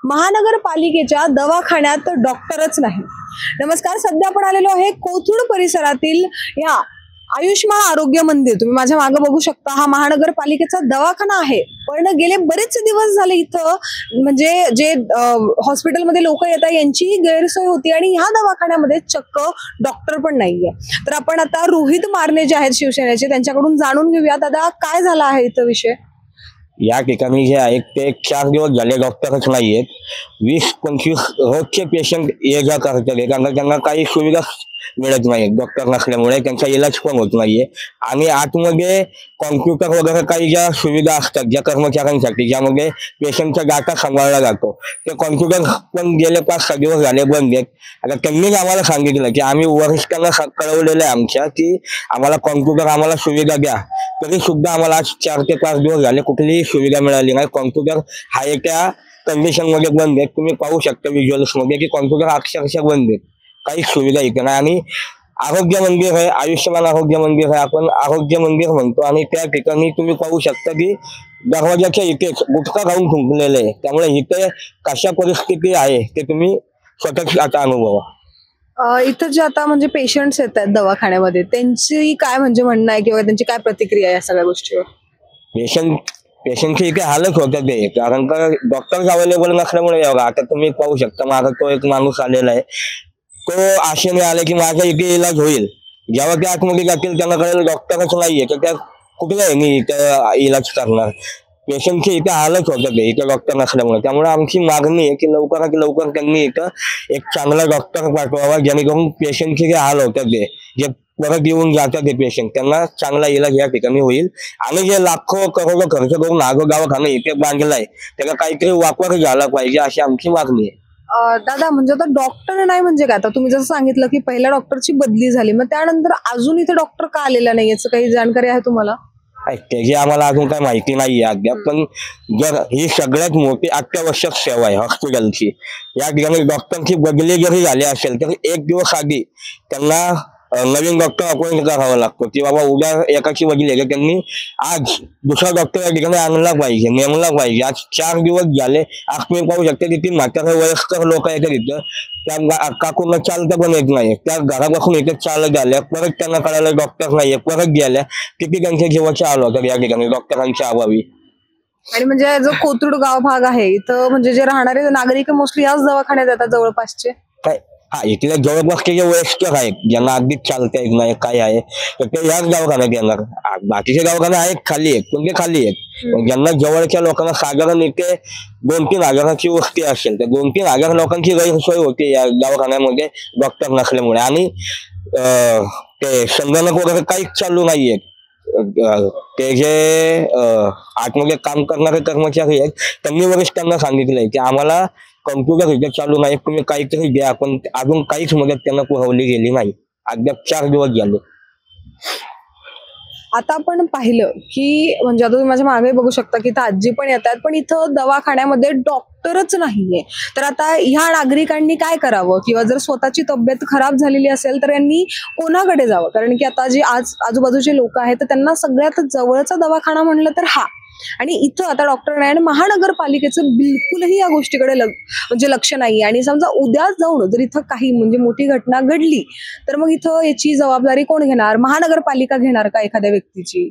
महानगरपालिकेच्या दवाखान्यात डॉक्टरच नाही। नमस्कार, सध्या आपण आलेलो आहे कोथरूड परिसरातील या आयुष्मान आरोग्य मंदिर। तुम्ही माझ्या मागे बघू शकता, हा महानगरपालिकेचा दवाखाना आहे। पण गेले बरेच दिवस झाले इथं म्हणजे जे हॉस्पिटलमध्ये लोक येतात यांची गैरसोय होती आणि ह्या दवाखान्यामध्ये चक्क डॉक्टर पण नाहीये। तर आपण आता रोहित मारणे जे आहेत शिवसेनेचे, त्यांच्याकडून जाणून घेऊया दादा काय झाला आहे इथं विषय। या ठिकाणी जे आहेत ते 4 दिवस झाले डॉक्टरच नाहीयेत। 20-25 रोजचे पेशंट ये जा करतात, कारण त्यांना काही सुविधा मिळत नाही डॉक्टर नसल्यामुळे, त्यांचा इलाज पण होत नाहीये। आणि आतमध्ये कॉम्प्युटर वगैरे काही ज्या सुविधा असतात ज्या कर्मचाऱ्यांसाठी, ज्यामध्ये पेशंटचा डाटा सांभाळला जातो, ते कॉम्प्युटर पण गेले 5-6 दिवस झाले बंद आहेत। आता त्यांनीच आम्हाला सांगितलं की आम्ही वरिष्ठांना कळवलेलं आहे आमच्या की आम्हाला कॉम्प्युटर आम्हाला सुविधा द्या, तरी सुद्धा आम्हाला आज 4 ते 5 दिवस झाले कुठलीही सुविधा मिळाली नाही। कॉम्प्युटर हाय त्या कंडिशन मध्ये बंद आहेत, तुम्ही पाहू शकता व्हिज्युअल्स मध्ये की कॉम्प्युटर अक्षरशः बंद आहेत, काही सुविधा इथे नाही। आणि आरोग्य मंदिर आहे, आयुष्यमान आरोग्य मंदिर आहे, आपण आरोग्य मंदिर म्हणतो, आणि त्या ठिकाणी तुम्ही पाहू शकता की दरवाजाच्या इथेच गुटखा खाऊन थुंकलेलं आहे। त्यामुळे इथे कशा परिस्थिती आहे ते तुम्ही स्वतःच आता अनुभवा। इथं जे आता म्हणजे पेशंट्स येतात दवाखान्यामध्ये, त्यांची काय म्हणजे म्हणणं आहे किंवा त्यांची काय प्रतिक्रिया आहे या सगळ्या गोष्टीवर? पेशंटची इथे हालत होतात ते, कारण का डॉक्टर्स अवेलेबल नसल्यामुळे। आता तुम्ही पाहू शकता, माझा तो एक माणूस आलेला आहे, तो आशेने आले की माझा इथे इलाज होईल। जेव्हा ते आतमध्ये जातील त्यांना कळेल डॉक्टरच नाहीये, तर त्या कुठे आहे मी इथं इलाज करणार। पेशंटची इथे हालत होतात इथे डॉक्टर नसल्यामुळे। त्यामुळे आमची मागणी आहे की लवकरात लवकर त्यांनी इथं एक चांगला डॉक्टर पाठवावा, जेणेकरून पेशंटचे जे हाल होतात ते, जे परत येऊन जातात ते पेशंट, त्यांना चांगला इलाज या ठिकाणी होईल। आणि जे लाखो करोडो खर्च करून दवाखाना इथे बांधलाय, त्याला काहीतरी वापर झाला पाहिजे, अशी आमची मागणी आहे। दादा, म्हणजे आता डॉक्टर नाही म्हणजे काय? आता तुम्ही जसं सांगितलं की पहिल्या डॉक्टरची बदली झाली, मग त्यानंतर अजून इथे डॉक्टर का आलेला नाही, याचं काही जाणकारी आहे तुम्हाला? त्याची आम्हाला अजून काही माहिती नाही अद्याप, पण जर ही सगळ्यात मोठी अत्यावश्यक सेवा आहे हॉस्पिटलची, या ठिकाणी डॉक्टरची बदली जरी झाली असेल तर 1 दिवस आधी त्यांना नवीन डॉक्टर अपॉइंट करावा लागतो की बाबा उद्या एकाची बदली आहे, त्यांनी आज दुसरा डॉक्टर या ठिकाणी आणला पाहिजे, नेमला पाहिजे। आज 4 दिवस झाले। आज तुम्ही पाहू शकता किती म्हातारे वयस्कर लोक आहेत तिथं, त्या काकूंना चालता पण येत नाही, त्या घरापासून इथे चालत आल्या, परत त्यांना कळालं डॉक्टर नाहीये, परत गेल्या, किती त्यांच्या जीवाचे हाल होतात या ठिकाणी डॉक्टरांच्या अभावी। आणि म्हणजे जो कोथरूड गाव भाग आहे इथं, म्हणजे जे राहणारे नागरिक मोस्टली याच दवाखान्यात येतात जवळपासचे? काय हा, इथल्या जवळपासचे जे वयस्कर आहेत, ज्यांना अगदीच चालता येत नाही काय आहे, तर ते याच दवाखान्यात येणार। बाकीचे दवाखाने आहेत खाली आहेत, पण ते खाली आहेत। ज्यांना जवळच्या लोकांना साधारण इथे 2-3 हजाराची वस्ती असेल, तर 2-3 हजार लोकांची गैरसोय होती या दवाखान्यामध्ये डॉक्टर नसल्यामुळे। आणि ते संगणक वगैरे काहीच चालू नाहीये। ते जे आतमध्ये काम करणारे कर्मचारी आहेत, त्यांनी वरिष्ठांना सांगितलंय की आम्हाला कॉम्प्युटर इथे चालू नाही, तुम्ही काहीतरी द्या, पण अजून काहीच मदत त्यांना पुरवली गेली नाही। अद्याप 4 दिवस झाले। आता आपण पाहिलं की म्हणजे आता तुम्ही माझ्या मागे बघू शकता की इथं आजी पण येतात, पण इथं दवाखान्यामध्ये डॉक्टरच नाहीये। तर आता ह्या नागरिकांनी काय करावं, किंवा जर स्वतःची तब्येत खराब झालेली असेल तर यांनी कोणाकडे जावं? कारण की आता जे आज आजूबाजूचे लोक आहेत, तर त्यांना सगळ्यात जवळचा दवाखाना म्हणलं तर हा, आणि इथं आता डॉक्टर नाही, आणि महानगरपालिकेचं बिलकुलही या गोष्टीकडे म्हणजे लक्ष नाही। आणि समजा उद्या जाऊन जर इथं काही म्हणजे मोठी घटना घडली, तर मग इथं याची जबाबदारी कोण घेणार? महानगरपालिका घेणार का एखाद्या व्यक्तीची?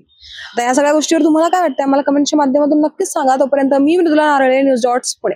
तर या सगळ्या गोष्टीवर तुम्हाला काय वाटतं, आम्हाला कमेंटच्या माध्यमातून नक्कीच सांगा। तोपर्यंत मी मृदुला नारळे, न्यूज डॉट्स पुणे।